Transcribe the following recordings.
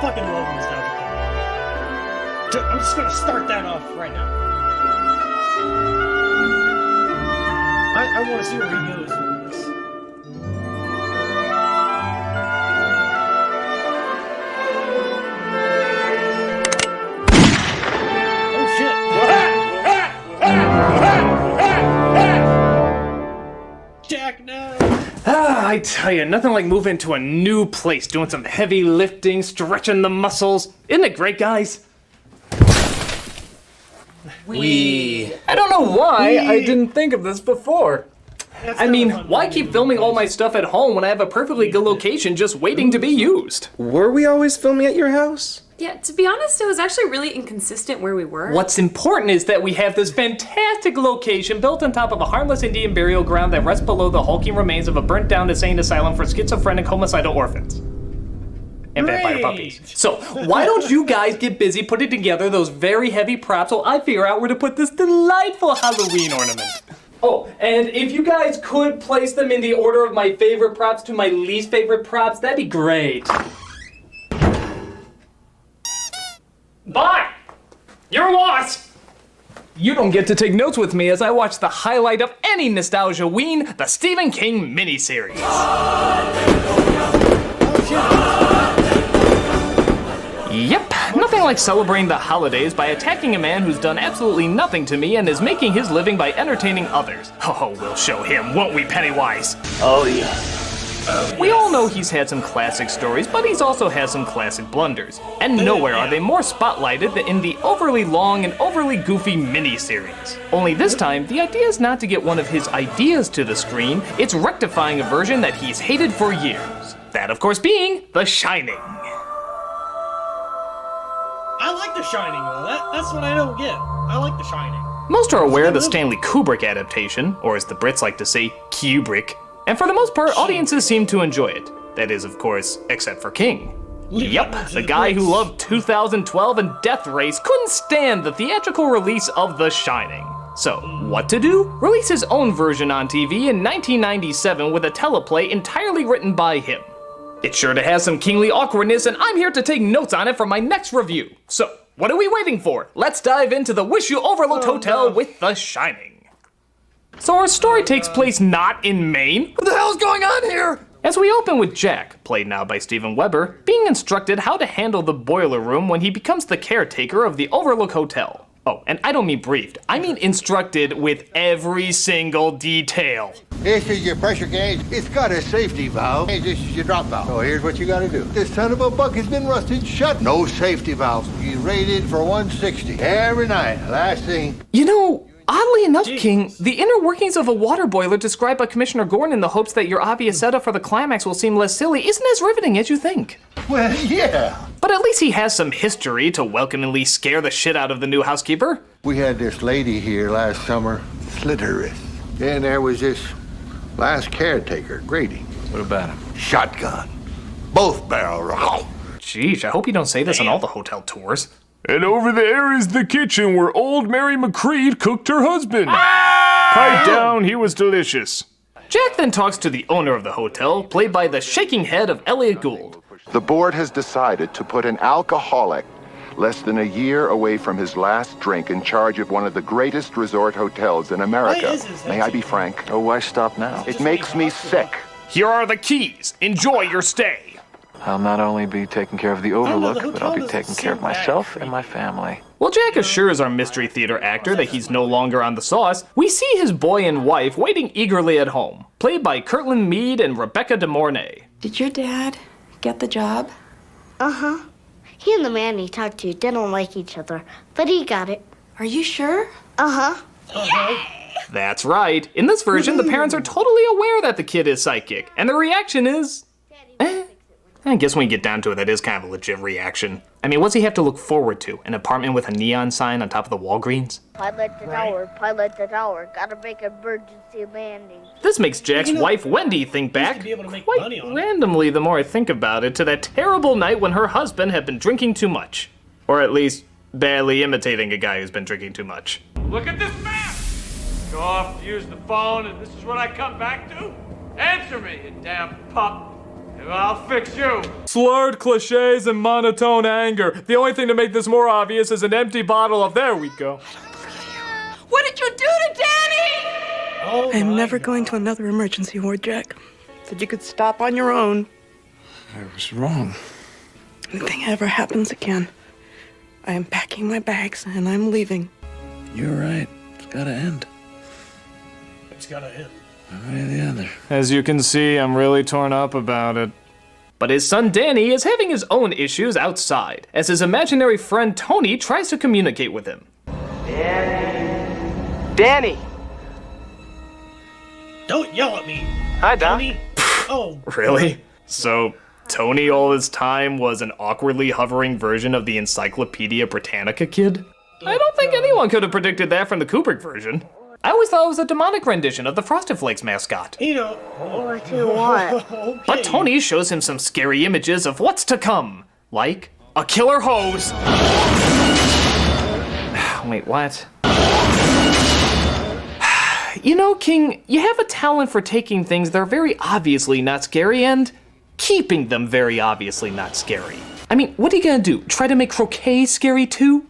fucking love nostalgia comedy. I'm just gonna start that off right now. I want to see where he goes with this. Oh shit! Jack, no! I tell you, nothing like moving to a new place, doing some heavy lifting, stretching the muscles. Isn't it great, guys? I don't know why I didn't think of this before. I mean, why keep filming all my stuff at home when I have a perfectly good location just waiting to be used? Were we always filming at your house? Yeah, to be honest, it was actually really inconsistent where we were. What's important is that we have this fantastic location built on top of a harmless Indian burial ground that rests below the hulking remains of a burnt down insane asylum for schizophrenic homicidal orphans. And vampire puppies. So, why don't you guys get busy putting together those very heavy props while I figure out where to put this delightful Halloween ornament? Oh, and if you guys could place them in the order of my favorite props to my least favorite props, that'd be great. Bye! You're lost! You don't get to take notes with me as I watch the highlight of any nostalgia-ween, the Stephen King miniseries. Yep, nothing like celebrating the holidays by attacking a man who's done absolutely nothing to me and is making his living by entertaining others. Oh, we'll show him, won't we, Pennywise? Oh yeah. We all know he's had some classic stories, but he's also had some classic blunders. And nowhere are they more spotlighted than in the overly long and overly goofy miniseries. Only this time, the idea is not to get one of his ideas to the screen, it's rectifying a version that he's hated for years. That, of course, being The Shining. I like The Shining, though. That's what I don't get. I like The Shining. Most are aware of the Stanley Kubrick adaptation, or as the Brits like to say, Kubrick. And for the most part, audiences seem to enjoy it. That is, of course, except for King. Yep, the guy who loved 2012 and Death Race couldn't stand the theatrical release of The Shining. So, what to do? Release his own version on TV in 1997 with a teleplay entirely written by him. It's sure to have some kingly awkwardness, and I'm here to take notes on it for my next review. So, what are we waiting for? Let's dive into the Wish You Overlooked Hotel with The Shining. So our story takes place not in Maine. What the hell's going on here? As we open with Jack, played now by Steven Weber, being instructed how to handle the boiler room when he becomes the caretaker of the Overlook Hotel. Oh, and I don't mean briefed, I mean instructed with every single detail. This is your pressure gauge. It's got a safety valve. Hey, this is your drop valve. So here's what you gotta do. This son of a buck has been rusted shut. No safety valves. He's rated for 160 every night. Last thing. You know, oddly enough, King, the inner workings of a water boiler described by Commissioner Gordon in the hopes that your obvious setup for the climax will seem less silly isn't as riveting as you think. Well, yeah. But at least he has some history to welcomingly scare the shit out of the new housekeeper. We had this lady here last summer, Slittereth. And there was this last caretaker, Grady. What about him? Shotgun. Both barrels. Jeez, I hope you don't say this on all the hotel tours. And over there is the kitchen where old Mary McCreed cooked her husband. Pipe down, he was delicious. Jack then talks to the owner of the hotel, played by the shaking head of Elliot Gould. The board has decided to put an alcoholic less than a year away from his last drink in charge of one of the greatest resort hotels in America. May I be frank? Oh, why stop now? It makes me sick. Here are the keys. Enjoy your stay. I'll not only be taking care of the Overlook, but I'll be taking care of myself and my family. While Jack assures our mystery theater actor that he's no longer on the sauce, we see his boy and wife waiting eagerly at home, played by Kirtland Meade and Rebecca De Mornay. Did your dad get the job? Uh-huh. He and the man he talked to didn't like each other, but he got it. Are you sure? Uh-huh. That's right. In this version, the parents are totally aware that the kid is psychic, and the reaction is, I guess when you get down to it, that is kind of a legit reaction. I mean, what's he have to look forward to? An apartment with a neon sign on top of the Walgreens? Pilot the tower, gotta make emergency landing. This makes Jack's wife, Wendy, think back, quite randomly the more I think about it, to that terrible night when her husband had been drinking too much. Or at least, badly imitating a guy who's been drinking too much. Look at this map! Go off, use the phone, and this is what I come back to? Answer me, you damn pup! I'll fix you. Slurred cliches and monotone anger. The only thing to make this more obvious is an empty bottle of there we go. What did you do to Danny? Oh, I'm never going to another emergency ward, Jack. Said you could stop on your own. I was wrong. Anything ever happens again, I am packing my bags and I'm leaving. You're right. It's gotta end. It's gotta end. One way or the other. As you can see, I'm really torn up about it. But his son Danny is having his own issues outside, as his imaginary friend Tony tries to communicate with him. Danny! Don't yell at me. Hi, Doc. Tony. Oh. Really? So, Tony all this time was an awkwardly hovering version of the Encyclopedia Britannica kid? I don't think anyone could have predicted that from the Kubrick version. I always thought it was a demonic rendition of the Frosted Flakes mascot. You know. Or to what? Okay. But Tony shows him some scary images of what's to come, like a killer hose. Wait, what? You know, King, you have a talent for taking things that are very obviously not scary and keeping them very obviously not scary. I mean, what are you gonna do? Try to make croquet scary too?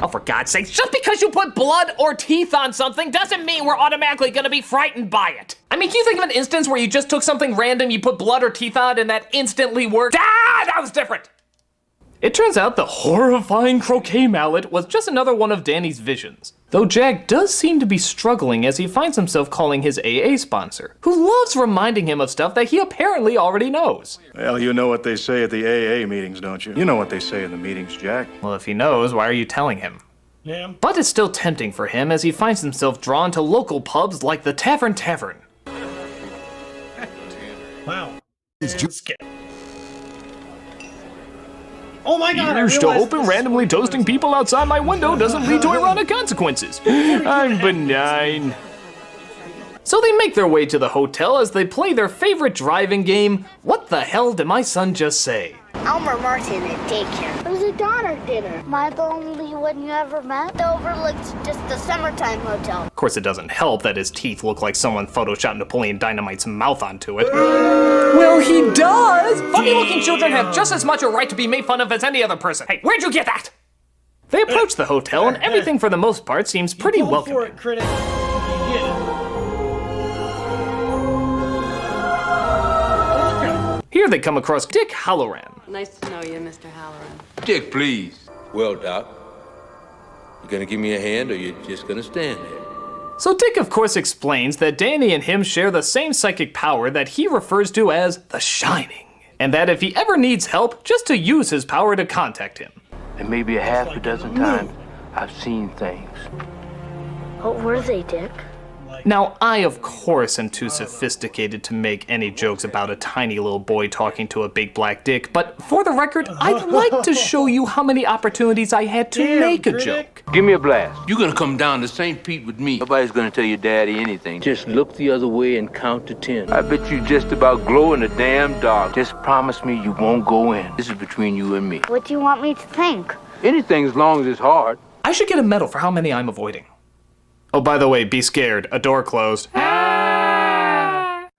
Oh, for God's sake, just because you put blood or teeth on something doesn't mean we're automatically gonna be frightened by it. I mean, can you think of an instance where you just took something random, you put blood or teeth on, and that instantly worked? Ah, that was different! It turns out the horrifying croquet mallet was just another one of Danny's visions. Though Jack does seem to be struggling as he finds himself calling his AA sponsor, who loves reminding him of stuff that he apparently already knows. Well, you know what they say at the AA meetings, don't you? You know what they say in the meetings, Jack. Well, if he knows, why are you telling him? Yeah. But it's still tempting for him as he finds himself drawn to local pubs like the Tavern. Wow. Oh my God! I Used to realized open this randomly was- toasting people outside my window doesn't lead to ironic consequences. I'm benign. So they make their way to the hotel as they play their favorite driving game, What the Hell Did My Son Just Say? Elmer Martin at daycare. It was a daughter dinner. Am I the only one you ever met? It overlooked just the summertime hotel. Of course, it doesn't help that his teeth look like someone photoshopped Napoleon Dynamite's mouth onto it. Well, he does! Funny-looking children have just as much a right to be made fun of as any other person. Hey, where'd you get that? They approach the hotel, and everything for the most part seems pretty Go for welcoming. it, Critic. Yeah. Here they come across Dick Halloran. Nice to know you, Mr. Halloran. Dick, please. Well, Doc, you gonna give me a hand or you just gonna stand there? So Dick, of course, explains that Danny and him share the same psychic power that he refers to as the Shining, and that if he ever needs help, just to use his power to contact him. And maybe a half a dozen times, I've seen things. What were they, Dick? Now, I, of course, am too sophisticated to make any jokes about a tiny little boy talking to a big black dick, but for the record, I'd like to show you how many opportunities I had to make a joke. Give me a blast. You're gonna come down to St. Pete with me. Nobody's gonna tell your daddy anything. Just look the other way and count to 10. I bet you just about glow in the damn dark. Just promise me you won't go in. This is between you and me. What do you want me to think? Anything as long as it's hard. I should get a medal for how many I'm avoiding. Oh, by the way, be scared. A door closed.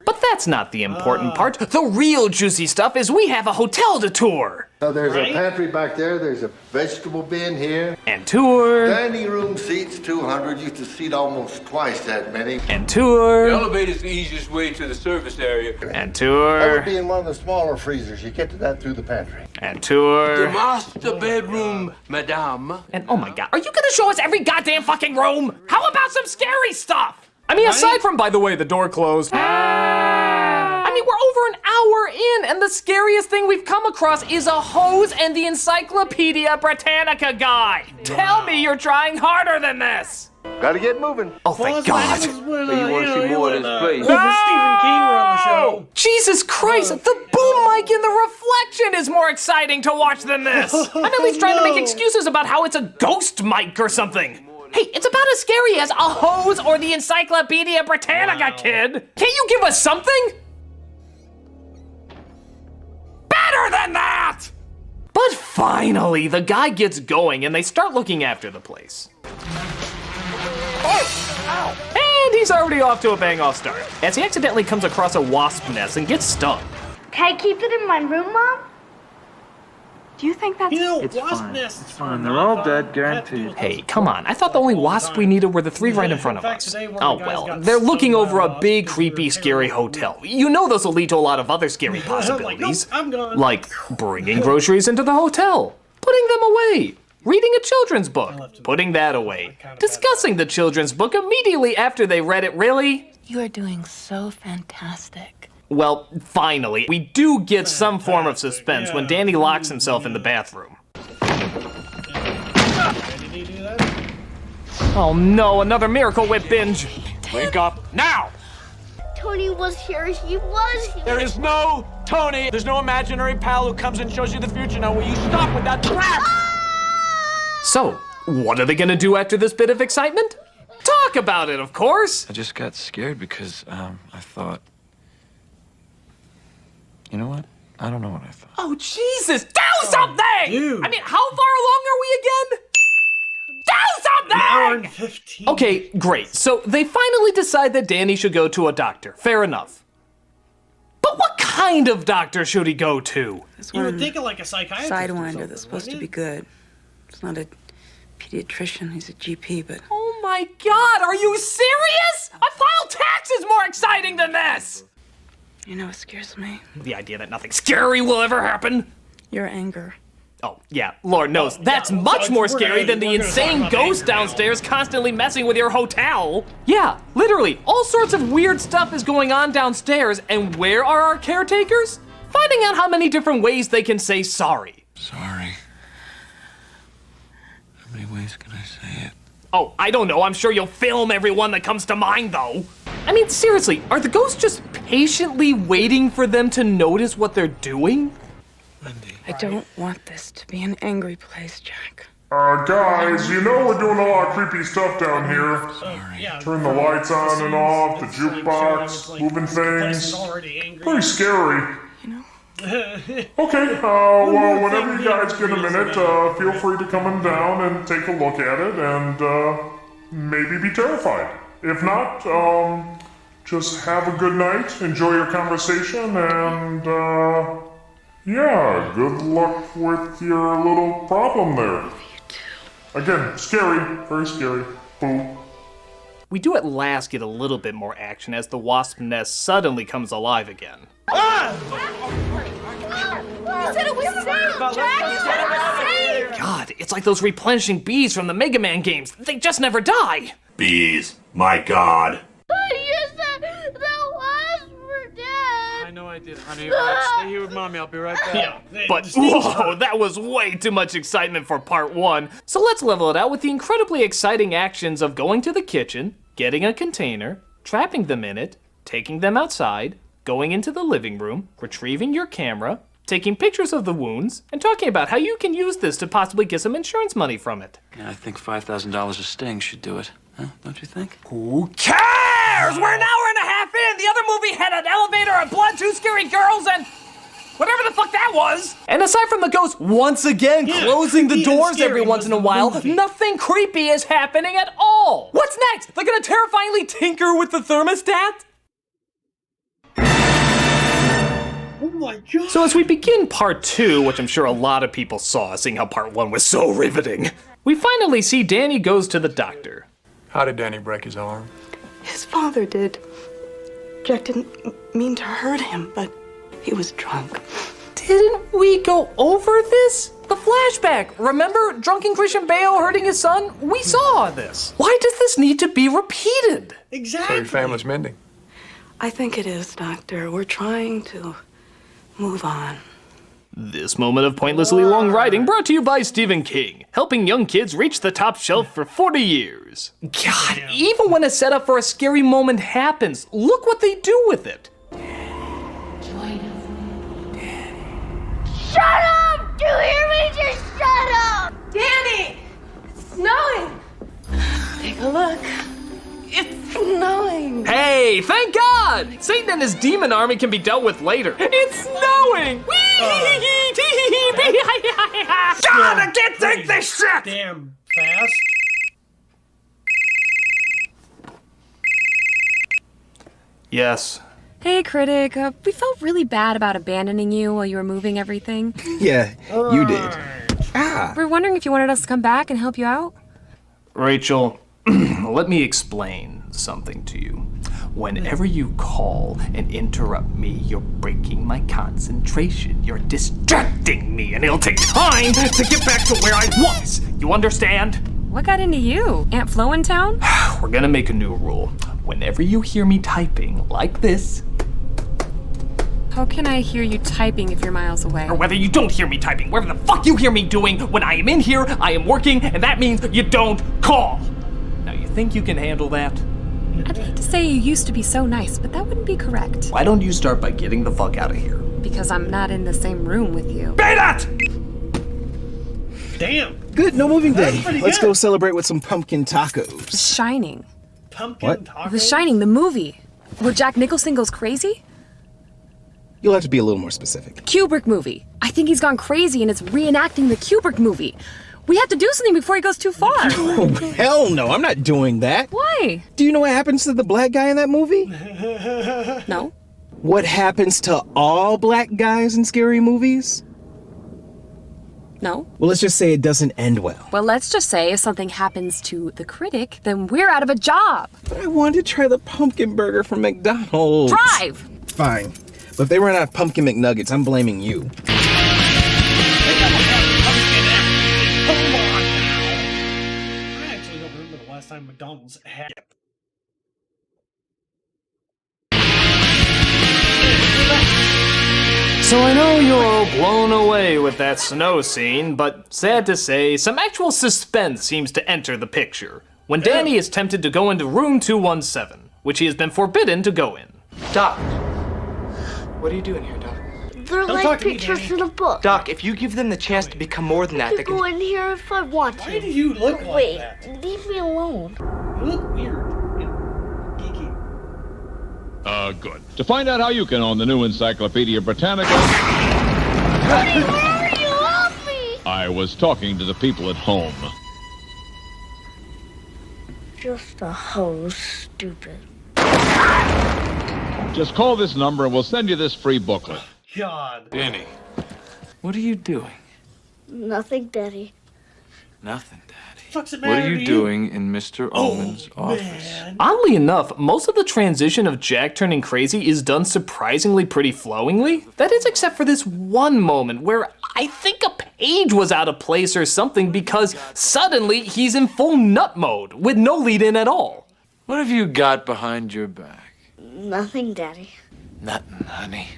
But that's not the important part. The real juicy stuff is we have a hotel to tour. So there's a pantry back there, there's a vegetable bin here. And tour. Dining room seats, 200. Used to seat almost twice that many. And tour. The elevator's the easiest way to the service area. And That tour. would be in one of the smaller freezers. You get to that through the pantry. And The tour. master bedroom, madame. And oh my God, are you gonna show us every goddamn fucking room? How about some scary stuff? I mean, aside from, by the way, the door closed. I mean, we're over an hour in, and the scariest thing we've come across is a hose and the Encyclopedia Britannica guy. Tell me you're trying harder than this. Gotta get moving. Oh, thank God. You wanna see more of this place? Stephen King were on the show. Jesus Christ, the boom mic in the reflection is more exciting to watch than this. I'm at least trying to make excuses about how it's a ghost mic or something. Hey, it's about as scary as a hose or the Encyclopedia Britannica, kid. Can't you give us something? Better than that! But finally, the guy gets going and they start looking after the place. And he's already off to a bang-off start, as he accidentally comes across a wasp nest and gets stung. Can I keep it in my room, Mom? Do you think that's... It's fine. It's fine. They're all dead, guaranteed. Hey, come on. I thought the only wasps we needed were the three right in front of us. Oh, well, they're looking over a big, creepy, scary hotel. You know those will lead to a lot of other scary possibilities. Like bringing groceries into the hotel, putting them away, reading a children's book, putting that away, discussing the children's book immediately after they read it, really? You are doing so fantastic. Well, finally, we do get some form of suspense when Danny locks himself in the bathroom. Oh no, another Miracle Whip binge. Wake up now! Tony was here. He was here. There is no Tony. There's no imaginary pal who comes and shows you the future. Now, will you stop with that crap? So, what are they gonna do after this bit of excitement? Talk about it, of course! I just got scared because, I thought... You know what? I don't know what I thought. Oh, Jesus! Do something! Dude. I mean, how far along are we again? Do something! An hour and 15. Okay, great. So they finally decide that Danny should go to a doctor. Fair enough. But what kind of doctor should he go to? You would think of like a psychiatrist. Sidewinder that's supposed to be good. It's not a pediatrician, he's a GP, but... Oh my God, are you serious? I file taxes more exciting than this! You know what scares me? The idea that nothing scary will ever happen. Your anger. Oh, yeah, Lord knows. That's much more scary than the insane ghost downstairs constantly messing with your hotel. Yeah, literally, all sorts of weird stuff is going on downstairs, and where are our caretakers? Finding out how many different ways they can say sorry. Sorry. How many ways can I say it? Oh, I don't know. I'm sure you'll film every one that comes to mind, though. I mean, seriously, are the ghosts just patiently waiting for them to notice what they're doing? I don't want this to be an angry place, Jack. Guys, you know we're doing a lot of creepy stuff down here. Yeah, Turn the lights on and off, the jukebox, moving things. Pretty scary. You know? Okay, well, whenever you guys get a minute, feel free to come on down and take a look at it and maybe be terrified. If not, just have a good night, enjoy your conversation, and yeah, good luck with your little problem there. Again, scary, very scary. Boo. We do at last get a little bit more action as the wasp nest suddenly comes alive again. You said it was safe, Jack. You said it was safe. God, it's like those replenishing bees from the Mega Man games. They just never die. Bees, my God. You said the wasps were dead. I know I did, honey. Right, stay here with Mommy. I'll be right back. But whoa, that was way too much excitement for part one. So let's level it out with the incredibly exciting actions of going to the kitchen, getting a container, trapping them in it, taking them outside, going into the living room, retrieving your camera, taking pictures of the wounds, and talking about how you can use this to possibly get some insurance money from it. Yeah, I think $5,000 a sting should do it. Huh? Don't you think? Who cares? We're an hour and a half in. The other movie had an elevator, a blood, two scary girls, and whatever the fuck that was. And aside from the ghost once again closing the doors every once in a while, nothing creepy is happening at all. What's next? They're gonna terrifyingly tinker with the thermostat? Oh my God. So as we begin part two, which I'm sure a lot of people saw, seeing how part one was so riveting, we finally see Danny goes to the doctor. How did Danny break his arm? His father did. Jack didn't mean to hurt him, but he was drunk. Didn't we go over this? The flashback. Remember drunken Christian Bale hurting his son? We saw this. Why does this need to be repeated? Exactly. So your family's mending. I think it is, Doctor. We're trying to move on. This moment of pointlessly long writing brought to you by Stephen King, helping young kids reach the top shelf for 40 years. God, even when a setup for a scary moment happens, look what they do with it. Shut up! Do you hear me? Just shut up! Danny! It's snowing! Take a look. It's snowing. Hey, thank God! Satan and his demon army can be dealt with later. It's snowing! God, I can't take this shit! Damn fast. Yes, Hey, Critic. We felt really bad about abandoning you while you were moving everything. Yeah, you did. We're wondering if you wanted us to come back and help you out? Rachel, let me explain something to you. Whenever you call and interrupt me, you're breaking my concentration. You're distracting me, and it'll take time to get back to where I was. You understand? What got into you? Aunt Flo in town? We're gonna make a new rule. Whenever you hear me typing like this... How can I hear you typing if you're miles away? Or whether you don't hear me typing, whatever the fuck you hear me doing, when I am in here, I am working, and that means you don't call. Now, you think you can handle that? I'd hate to say you used to be so nice, but that wouldn't be correct. Why don't you start by getting the fuck out of here? Because I'm not in the same room with you. Say that! Damn. Good, no moving day. Let's go celebrate with some pumpkin tacos. The Shining. Pumpkin tacos? The Shining, the movie. Where Jack Nicholson goes crazy? You'll have to be a little more specific. Kubrick movie. I think he's gone crazy and it's reenacting the Kubrick movie. We have to do something before he goes too far. Oh, hell no, I'm not doing that. Why? Do you know what happens to the black guy in that movie? No. What happens to all black guys in scary movies? No. Well, let's just say it doesn't end well. Well, let's just say if something happens to the Critic, then we're out of a job. But I wanted to try the pumpkin burger from McDonald's. Drive! Fine. But if they run out of pumpkin McNuggets, I'm blaming you. Time McDonald's had. So I know you're all blown away with that snow scene, but sad to say, some actual suspense seems to enter the picture when Danny is tempted to go into room 217, which he has been forbidden to go in. Doc, what are you doing here, Doc? They're like pictures in a book. Doc, if you give them the chance to become more than that, I could go in here if I want to. Why do you look like that? Wait, leave me alone. You look weird and geeky. Good. To find out how you can own the new Encyclopedia Britannica... Honey, where are you? Help me! I was talking to the people at home. Just a hose, stupid. Just call this number and we'll send you this free booklet. God. Danny, what are you doing? Nothing, Daddy. Nothing, Daddy. What's the What matter are you with doing in Mr. Ullman's office? Man. Oddly enough, most of the transition of Jack turning crazy is done surprisingly pretty flowingly. That is except for this one moment where I think a page was out of place or something because suddenly he's in full nut mode with no lead in at all. What have you got behind your back? Nothing, Daddy. Nothing, honey.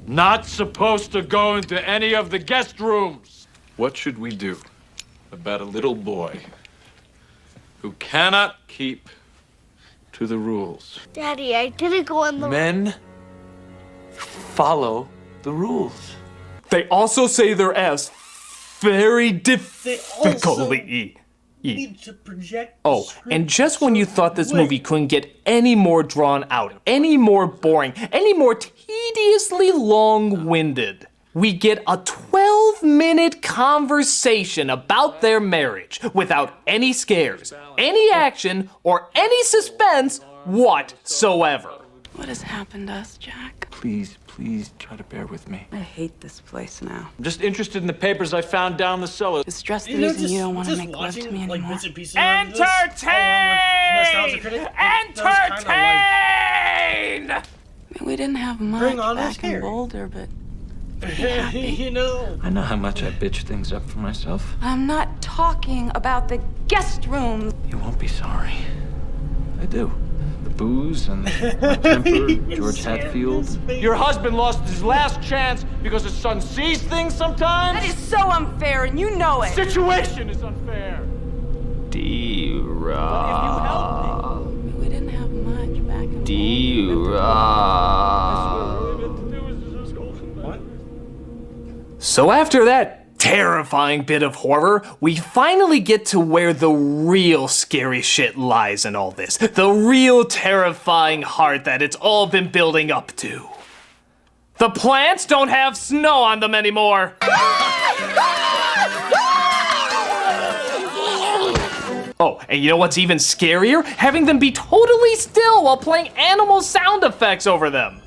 Not supposed to go into any of the guest rooms. What should we do about a little boy who cannot keep to the rules? Daddy, I didn't go in the... Men follow the rules. They also say their S very difficultly. Need to project Oh, and just when you thought this movie couldn't get any more drawn out, any more boring, any more tediously long-winded, we get a 12-minute conversation about their marriage without any scares, any action, or any suspense whatsoever. What has happened to us, Jack? Please, please try to bear with me. I hate this place now. I'm just interested in the papers I found down the cellar. Is stress the reason you don't want to make love to me anymore? Entertain! I mean, we didn't have much Bring on back in Boulder, but You know. I know how much I bitch things up for myself. I'm not talking about the guest room. You won't be sorry. I do. The booze and my temper, George Hatfield. Your husband lost his last chance because his son sees things sometimes? That is so unfair, and you know it. Situation is unfair. D-Rob. we didn't have much back in So after that terrifying bit of horror, we finally get to where the real scary shit lies in all this. The real terrifying heart that it's all been building up to. The plants don't have snow on them anymore. Oh, and you know what's even scarier? Having them be totally still while playing animal sound effects over them.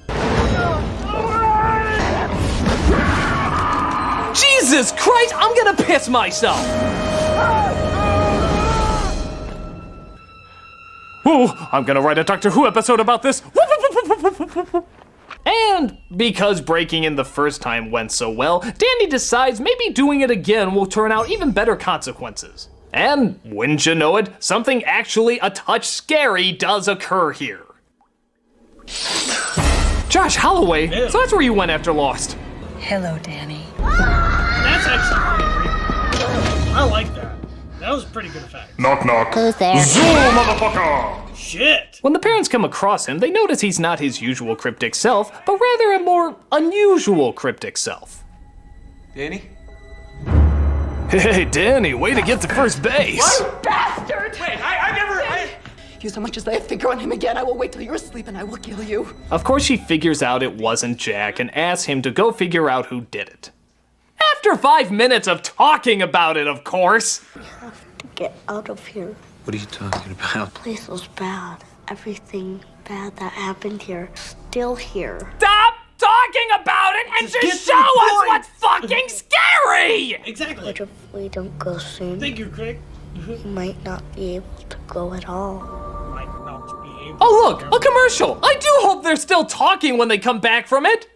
Jesus Christ, I'm gonna piss myself! Ooh, I'm gonna write a Doctor Who episode about this. And because breaking in the first time went so well, Danny decides maybe doing it again will turn out even better consequences. And wouldn't you know it, something actually a touch scary does occur here. Josh Holloway, so that's where you went after Lost. Hello, Danny. That's actually pretty creepy. I like that. That was a pretty good effect. Knock knock. Who's there? Zoom, motherfucker! Shit! When the parents come across him, they notice he's not his usual cryptic self, but rather a more unusual cryptic self. Danny? Hey, Danny, way to get to first base. You bastard! Wait, I never... You so much as lay a finger on him again, I will wait till you're asleep and I will kill you. Of course, she figures out it wasn't Jack and asks him to go figure out who did it. After 5 minutes of talking about it, of course. We have to get out of here. What are you talking about? The place was bad. Everything bad that happened here, still here. Stop talking about it and just show us what's fucking scary! Exactly. What if we don't go soon? Thank you, Critic. We might not be able to go at all. Might not be able Oh look, a commercial! I do hope they're still talking when they come back from it!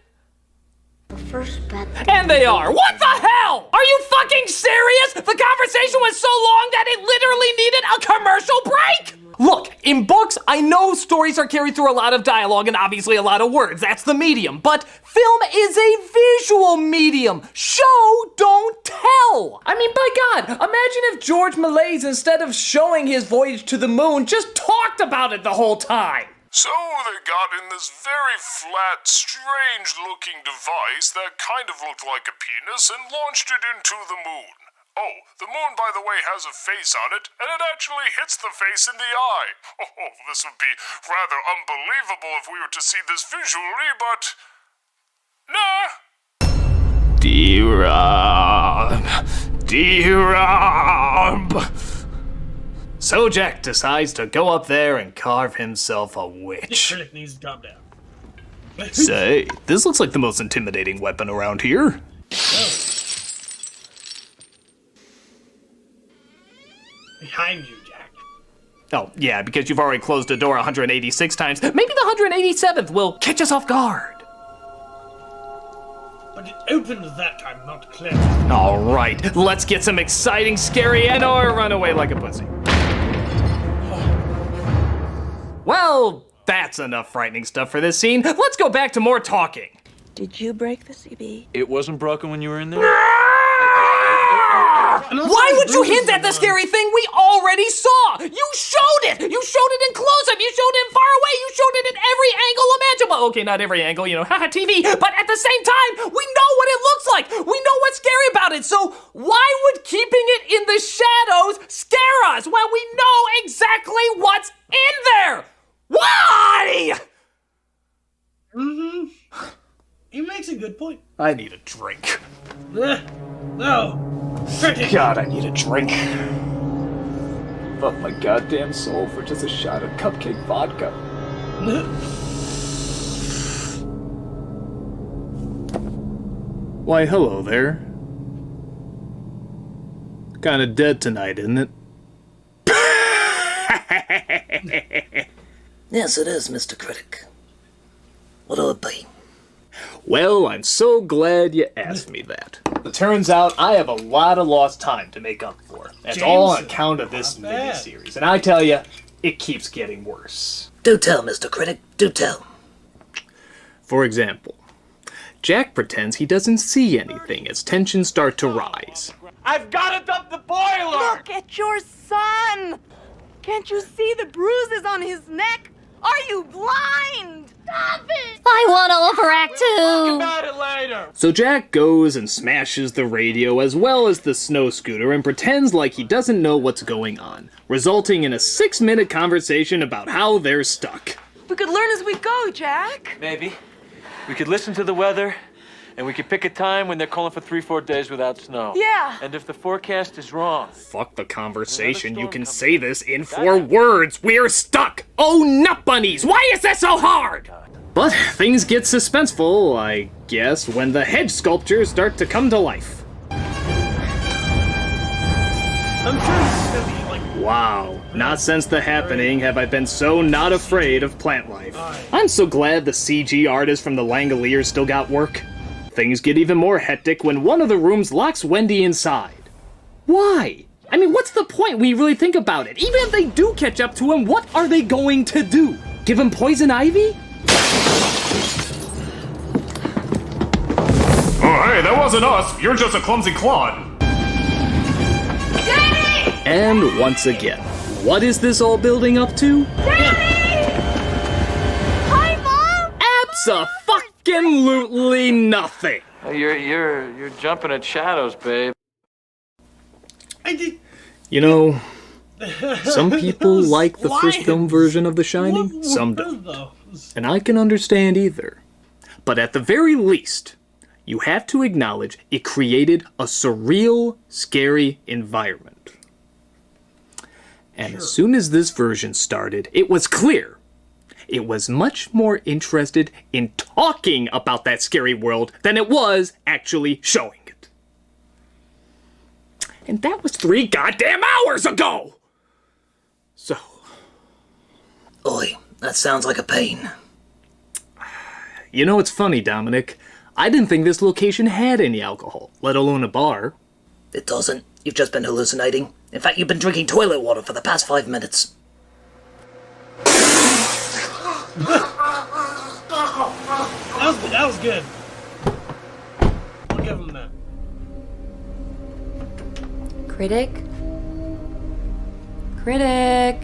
The first bad thing. And they are. What the hell? Are you fucking serious? The conversation was so long that it literally needed a commercial break? Look, in books, I know stories are carried through a lot of dialogue and obviously a lot of words. That's the medium. But film is a visual medium. Show, don't tell. I mean, by God, imagine if George Méliès, instead of showing his voyage to the moon, just talked about it the whole time. So they got in this very flat, strange-looking device that kind of looked like a penis and launched it into the moon. Oh, the moon, by the way, has a face on it, and it actually hits the face in the eye. Oh, this would be rather unbelievable if we were to see this visually, but... nah. D-Rob. So Jack decides to go up there and carve himself a witch. Critic needs to calm down. Say, this looks like the most intimidating weapon around here. Behind you, Jack. Oh, yeah, because you've already closed the door 186 times. Maybe the 187th will catch us off guard. But it opened that time, not closed. All right, let's get some exciting, scary, and/or run away like a pussy. Well, that's enough frightening stuff for this scene. Let's go back to more talking. Did you break the CB? It wasn't broken when you were in there? Why would you hint at the scary thing we already saw? You showed it! You showed it in close-up, you showed it in far away, you showed it in every angle imaginable. Okay, not every angle, you know, haha, TV, but at the same time, we know what it looks like. We know what's scary about it, so why would keeping it in the shadows scare us when we know exactly what's in there? Why? Mm-hmm. He makes a good point. I need a drink. No. Critic. God, I need a drink. Fuck my goddamn soul for just a shot of cupcake vodka. Why, hello there. Kinda dead tonight, isn't it? Yes, it is, Mr. Critic. What'll it be? Well, I'm so glad you asked me that. It turns out I have a lot of lost time to make up for. That's James, all on account of this miniseries. And I tell you, it keeps getting worse. Do tell, Mr. Critic. Do tell. For example, Jack pretends he doesn't see anything as tensions start to rise. I've got to dump the boiler! Look at your son! Can't you see the bruises on his neck? Are you blind? Stop it! I want to overact Talk too. about it later! So Jack goes and smashes the radio as well as the snow scooter and pretends like he doesn't know what's going on, resulting in a 6-minute conversation about how they're stuck. We could learn as we go, Jack. Maybe. We could listen to the weather And we can pick a time when they're calling for 3-4 days without snow. Yeah. And if the forecast is wrong... Fuck the conversation. You can say this in 4 words. We're stuck. Oh, nut bunnies. Why is this so hard? But things get suspenseful, I guess, when the hedge sculptures start to come to life. I'm sure this is gonna be like... Wow. Not since The Happening have I been so not afraid of plant life. I'm so glad the CG artist from the Langoliers still got work. Things get even more hectic when one of the rooms locks Wendy inside. Why? I mean, what's the point when you really think about it? Even if they do catch up to him, what are they going to do? Give him poison ivy? Oh, hey, that wasn't us. You're just a clumsy clod. Daddy! And once again, what is this all building up to? Daddy! Hi, Mom! Abso-fucking-lutely nothing. You're jumping at shadows, babe. You know, some people like the first film version of The Shining, some don't. And I can understand either. But at the very least, you have to acknowledge it created a surreal, scary environment. And as soon as this version started, it was clear it was much more interested in talking about that scary world than it was actually showing it. And that was 3 goddamn hours ago! So... Oi, that sounds like a pain. You know, it's funny, Dominic. I didn't think this location had any alcohol, let alone a bar. It doesn't. You've just been hallucinating. In fact, you've been drinking toilet water for the past 5 minutes. That was good. I'll give him that. Critic? Critic?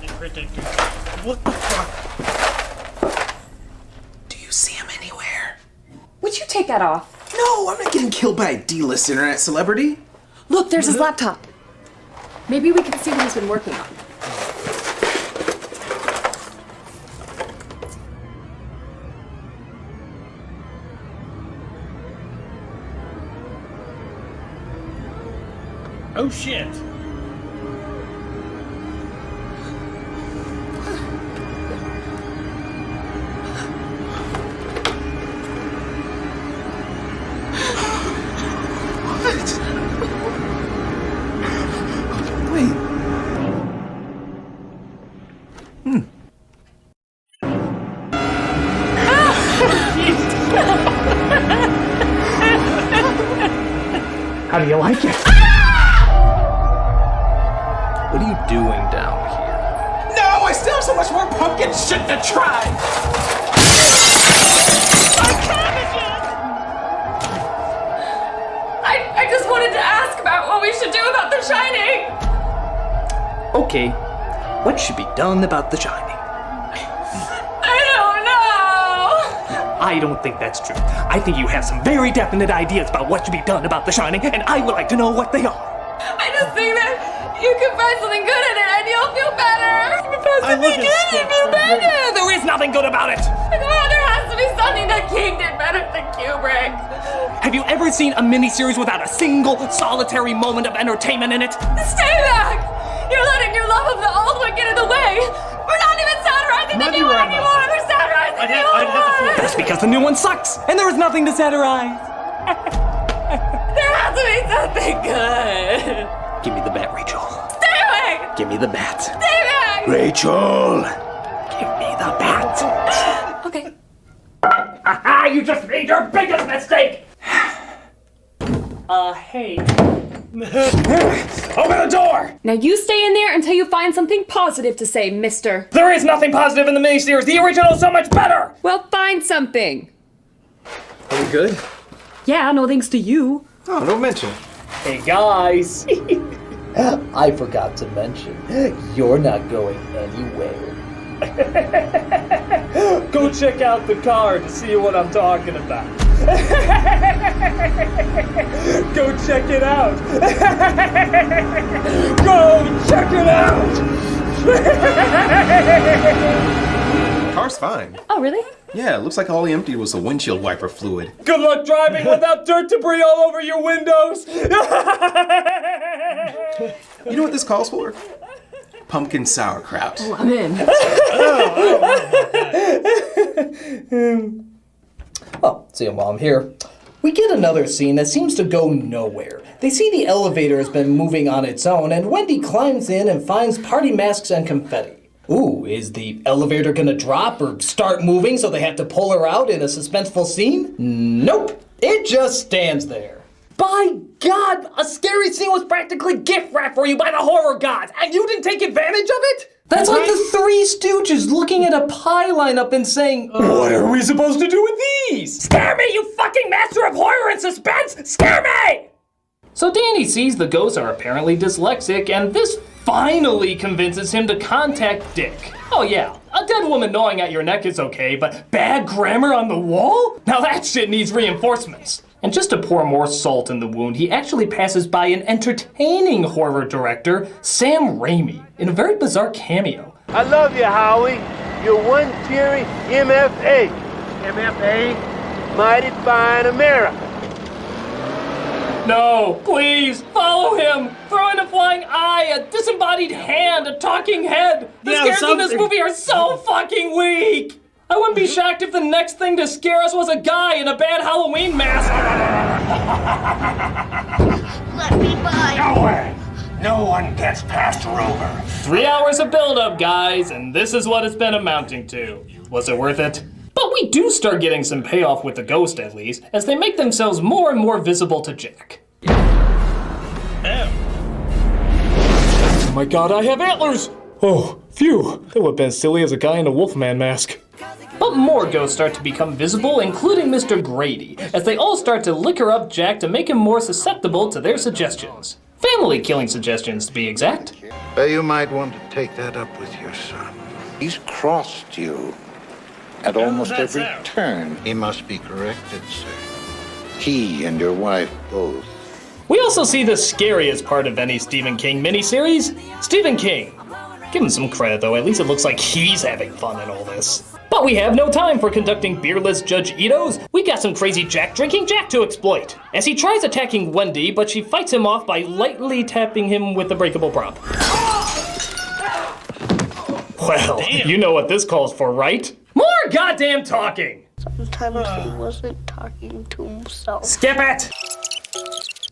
Hey, Critic. What the fuck? Do you see him anywhere? Would you take that off? No, I'm not getting killed by a D-list internet celebrity. Look, there's his laptop. Maybe we can see what he's been working on. Oh shit. Wait. How do you like it? What are you doing down here? No, I still have so much more pumpkin shit to try! I just wanted to ask about what we should do about The Shining! Okay, what should be done about The Shining? I don't know! I don't think that's true. I think you have some very definite ideas about what should be done about The Shining, and I would like to know what they are. I just think that you can find something good in it and you'll feel better! You can find something good and you'll feel better! There is nothing good about it! There has to be something that King did better than Kubrick! Have you ever seen a miniseries without a single solitary moment of entertainment in it? Stay back! You're letting your love of the old one get in the way! We're not even satirizing the new one anymore! We're satirizing the old one! That's because the new one sucks, and there is nothing to satirize! There has to be something good! Give me the bat, Rachel. Stay away! Give me the bat. Stay back! Rachel! Give me the bat. Okay. Aha! You just made your biggest mistake! Hey. Open the door! Now you stay in there until you find something positive to say, mister. There is nothing positive in the miniseries! The original is so much better! Well, find something. Are we good? Yeah, no thanks to you. Oh, don't mention it. Hey, guys! I forgot to mention, you're not going anywhere. Go check out the car to see what I'm talking about. Go check it out. Go check it out. Car's fine. Oh, really? Yeah, it looks like all he emptied was the windshield wiper fluid. Good luck driving without dirt debris all over your windows. You know what this calls for? Pumpkin sauerkraut. Oh, I'm in. Oh, seeing while I'm here, we get another scene that seems to go nowhere. They see the elevator has been moving on its own, and Wendy climbs in and finds party masks and confetti. Ooh, is the elevator gonna drop or start moving so they have to pull her out in a suspenseful scene? Nope, it just stands there. By God, a scary scene was practically gift wrapped for you by the horror gods, and you didn't take advantage of it? That's like the Three Stooges looking at a pie lineup and saying, what are we supposed to do with these? Scare me, you fucking master of horror and suspense! Scare me! So Danny sees the ghosts are apparently dyslexic, and this finally convinces him to contact Dick. Oh yeah, a dead woman gnawing at your neck is okay, but bad grammar on the wall? Now that shit needs reinforcements. And just to pour more salt in the wound, he actually passes by an entertaining horror director, Sam Raimi, in a very bizarre cameo. I love you, Howie. You're one cheery MFA. MFA? Mighty Fine America. No, please, follow him! Throw in a flying eye, a disembodied hand, a talking head! The scares in this movie are so fucking weak! I wouldn't be shocked if the next thing to scare us was a guy in a bad Halloween mask! Let me by. No way! No one gets past Rover. 3 hours of build-up, guys, and this is what it's been amounting to. Was it worth it? But we do start getting some payoff with the ghost, at least, as they make themselves more and more visible to Jack. Oh my God, I have antlers! Oh, phew. That would have been silly as a guy in a Wolfman mask. But more ghosts start to become visible, including Mr. Grady, as they all start to liquor up Jack to make him more susceptible to their suggestions. Family killing suggestions, to be exact. You might want to take that up with your son. He's crossed you at almost every turn. He must be corrected, sir. He and your wife both. We also see the scariest part of any Stephen King miniseries, Stephen King. Give him some credit though, at least it looks like he's having fun in all this. But we have no time for conducting beerless Judge Ito's. We got some crazy Jack drinking Jack to exploit. As he tries attacking Wendy, but she fights him off by lightly tapping him with a breakable prop. Well, you know what this calls for, right? More goddamn talking! Sometimes he wasn't talking to himself. Skip it!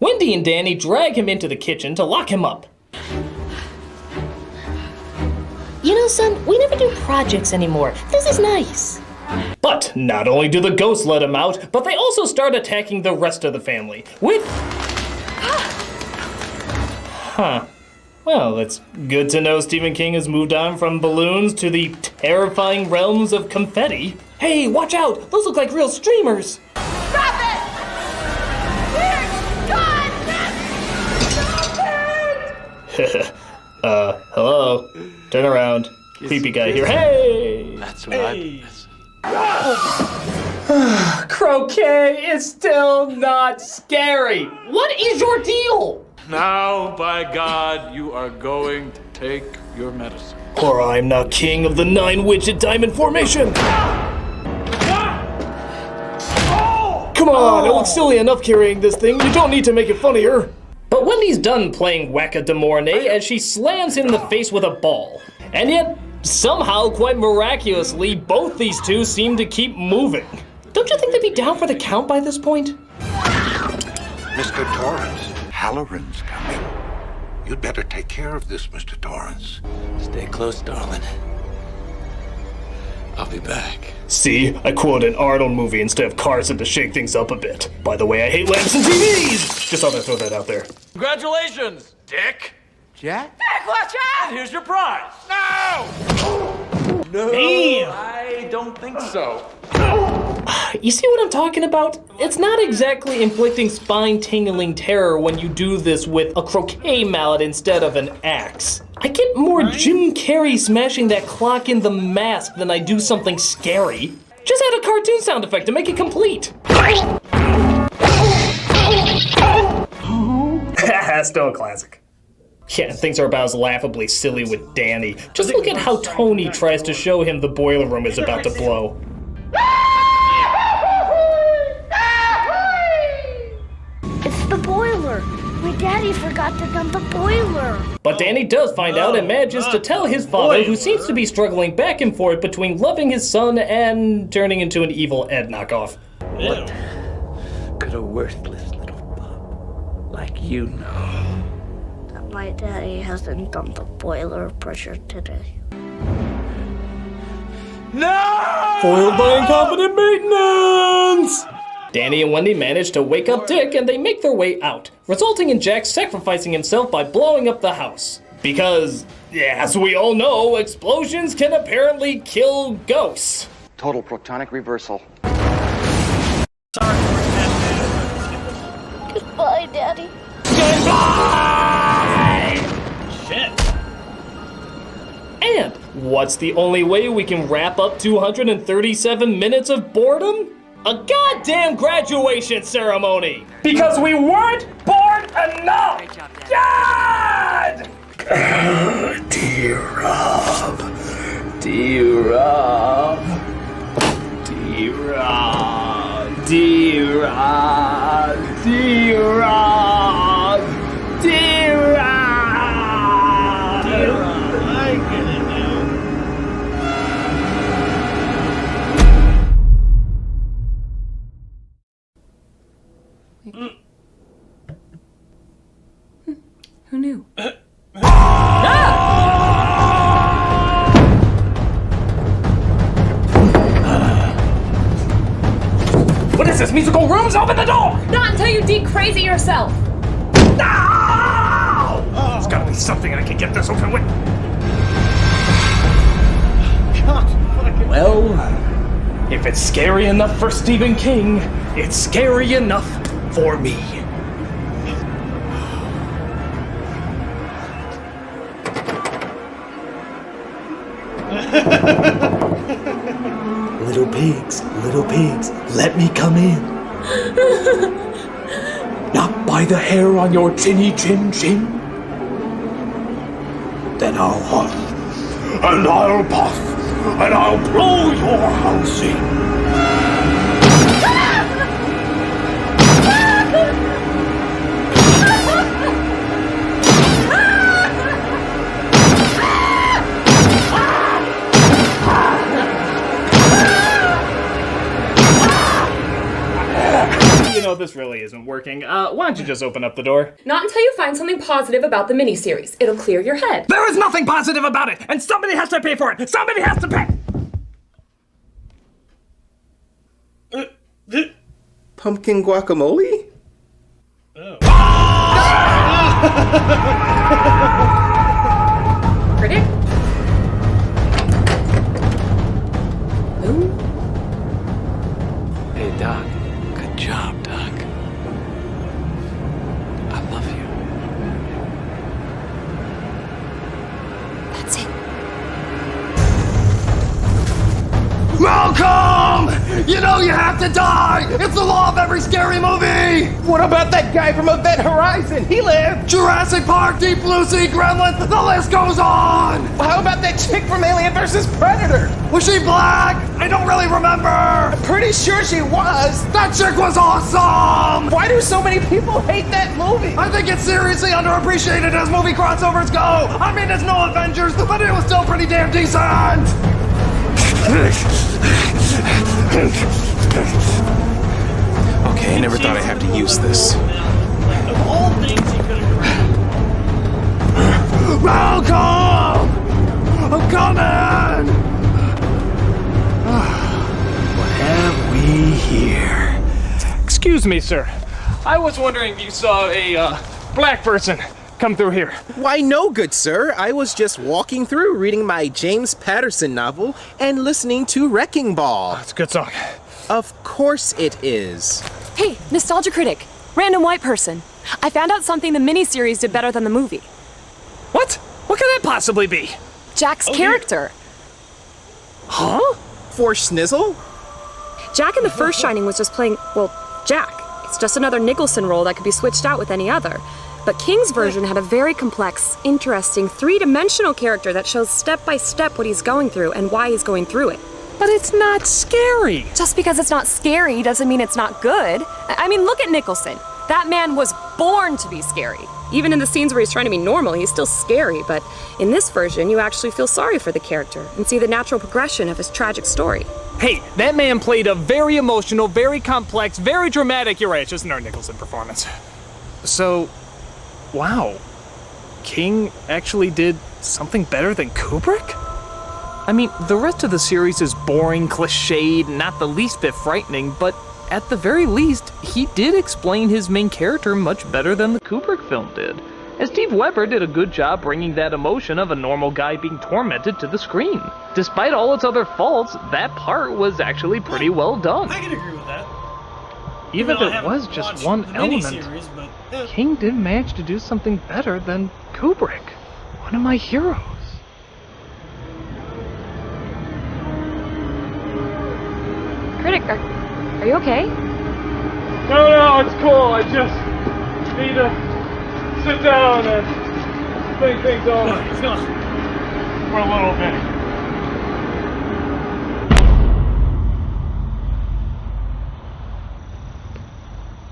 Wendy and Danny drag him into the kitchen to lock him up. You know, son, we never do projects anymore. This is nice. But not only do the ghosts let him out, but they also start attacking the rest of the family with... Huh. Well, it's good to know Stephen King has moved on from balloons to the terrifying realms of confetti. Hey, watch out! Those look like real streamers! Stop it! Dear God! Stop it! Hello? Turn around. Creepy guy here. Hey! That's what I... Croquet is still not scary. What is your deal? Now, by God, you are going to take your medicine. Or I'm not king of the 9-witched diamond formation. Come on, it looks silly enough carrying this thing. You don't need to make it funnier. But Wendy's done playing Whack-a-de-Mornay as she slams him in the face with a ball. And yet, somehow, quite miraculously, both these two seem to keep moving. Don't you think they'd be down for the count by this point? Mr. Torrance, Halloran's coming. You'd better take care of this, Mr. Torrance. Stay close, darling. I'll be back. See, I quote an Arnold movie instead of Carson to shake things up a bit. By the way, I hate lamps and TVs! Just thought I'd throw that out there. Congratulations, Dick. Jack? Dick, watch out! Here's your prize. No! No, Damn. I don't think so. You see what I'm talking about? It's not exactly inflicting spine-tingling terror when you do this with a croquet mallet instead of an axe. I get more Jim Carrey smashing that clock in The Mask than I do something scary. Just add a cartoon sound effect to make it complete. Still a classic. Yeah, things are about as laughably silly with Danny. Just look at how Tony tries to show him the boiler room is about to blow. It's the boiler. My daddy forgot to dump the boiler. But Danny does find out and manages to tell his father, who seems to be struggling back and forth between loving his son and turning into an evil Ed knockoff. What could a worthless little pup like you know? That my daddy hasn't dumped the boiler pressure today. No! Foiled by incompetent maintenance! Danny and Wendy manage to wake up Dick and they make their way out, resulting in Jack sacrificing himself by blowing up the house. Because, as we all know, explosions can apparently kill ghosts. Total protonic reversal. Goodbye, Daddy. Goodbye! Shit. And what's the only way we can wrap up 237 minutes of boredom? A goddamn graduation ceremony! Because we weren't bored enough! God! Dear Rob. Dear Rob. Dear Rob. Dear Rob. Dear Rob. Dear Rob. Dear Rob. I get it now. Who knew? What is this, musical rooms? Open the door! Not until you de-crazy yourself! No! There's gotta be something I can get this open with. Well, if it's scary enough for Stephen King, it's scary enough for me. Little pigs, let me come in. Not by the hair on your chinny chin chin. Then I'll huff, and I'll puff, and I'll blow your house in. You know, this really isn't working. Why don't you just open up the door? Not until you find something positive about the miniseries. It'll clear your head. There is nothing positive about it, and somebody has to pay for it. Somebody has to pay. Pumpkin guacamole? Oh. Critic? Who? Hey, Doc. Good job, Doc. I love you. That's it. Welcome! You know you have to die! It's the law of every scary movie! What about that guy from Event Horizon? He lived! Jurassic Park, Deep Blue Sea, Gremlins, the list goes on! How about that chick from Alien vs. Predator? Was she black? I don't really remember! I'm pretty sure she was! That chick was awesome! Why do so many people hate that movie? I think it's seriously underappreciated as movie crossovers go! I mean, there's no Avengers, but it was still pretty damn decent! Okay, I never thought I'd have to use this. Like, of all things he could have grabbed. Welcome! I'm coming! What have we here? Excuse me, sir. I was wondering if you saw a black person come through here. Why, no, good sir. I was just walking through reading my James Patterson novel and listening to Wrecking Ball. It's a good song. Of course it is. Hey, Nostalgia Critic. Random white person. I found out something the miniseries did better than the movie. What? What could that possibly be? Jack's character. Huh? For Schnizzle? Jack in the first Shining was just playing, well, Jack. It's just another Nicholson role that could be switched out with any other. But King's version had a very complex, interesting, three-dimensional character that shows step by step what he's going through and why he's going through it. But it's not scary. Just because it's not scary doesn't mean it's not good. I mean, look at Nicholson. That man was born to be scary. Even in the scenes where he's trying to be normal, he's still scary, but in this version, you actually feel sorry for the character and see the natural progression of his tragic story. Hey, that man played a very emotional, very complex, very dramatic, you're right, it's just an Art Nicholson performance. So, wow. King actually did something better than Kubrick? I mean, the rest of the series is boring, cliched, not the least bit frightening, but at the very least, he did explain his main character much better than the Kubrick film did. And Steve Weber did a good job bringing that emotion of a normal guy being tormented to the screen. Despite all its other faults, that part was actually pretty well done. I can agree with that. Even if it was just one element, but, King did manage to do something better than Kubrick, one of my heroes. Critic, are you okay? No, it's cool. I just need to sit down and think things over for a little bit.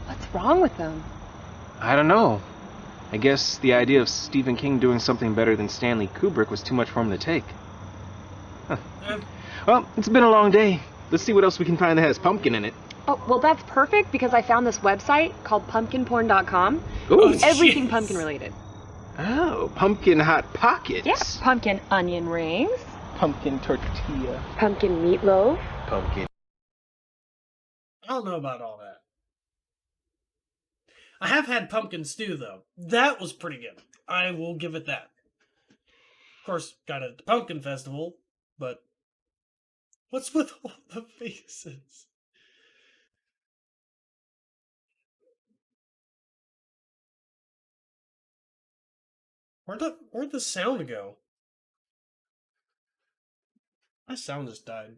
What's wrong with them? I don't know. I guess the idea of Stephen King doing something better than Stanley Kubrick was too much for him to take. Huh. Well, it's been a long day. Let's see what else we can find that has pumpkin in it. Oh, well, that's perfect because I found this website called pumpkinporn.com. Ooh, everything shit. pumpkin related. Oh, pumpkin hot pockets. Yes, pumpkin onion rings. Pumpkin tortilla. Pumpkin meatloaf. Pumpkin. I don't know about all that. I have had pumpkin stew, though. That was pretty good. I will give it that. Of course, got it at the Pumpkin Festival, but what's with all the faces? Where'd the sound go? My sound just died.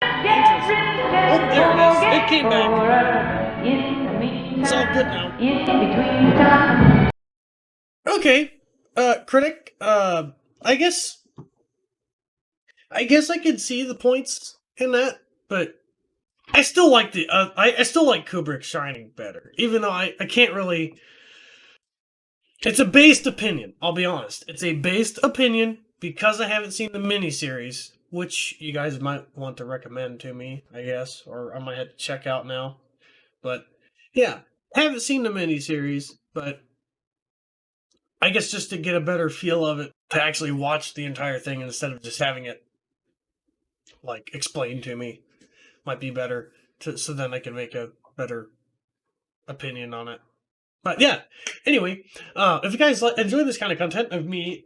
Oh, there it is. It came back. It's all good now. Okay. Critic, I guess I could see the points in that, but I still like I still like Kubrick's Shining better, even though I can't really. It's a based opinion. I'll be honest. It's a based opinion because I haven't seen the miniseries, which you guys might want to recommend to me, I guess, or I might have to check out now. But yeah, I haven't seen the miniseries, but I guess just to get a better feel of it, to actually watch the entire thing instead of just having it like explained to me, might be better. So then I can make a better opinion on it. But yeah, anyway, if you guys enjoy this kind of content of me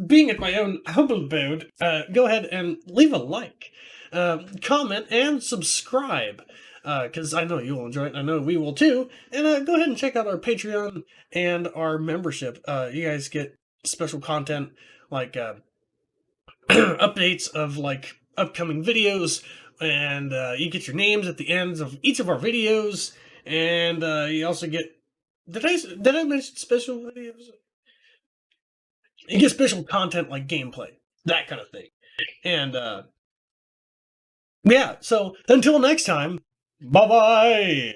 being at my own humble abode, go ahead and leave a like, comment, and subscribe, because I know you will enjoy it, I know we will too, and go ahead and check out our Patreon and our membership. You guys get special content, like updates of like upcoming videos, and you get your names at the ends of each of our videos, and you also get Did I mention special videos? You get special content like gameplay, that kind of thing. And yeah, so until next time, bye-bye!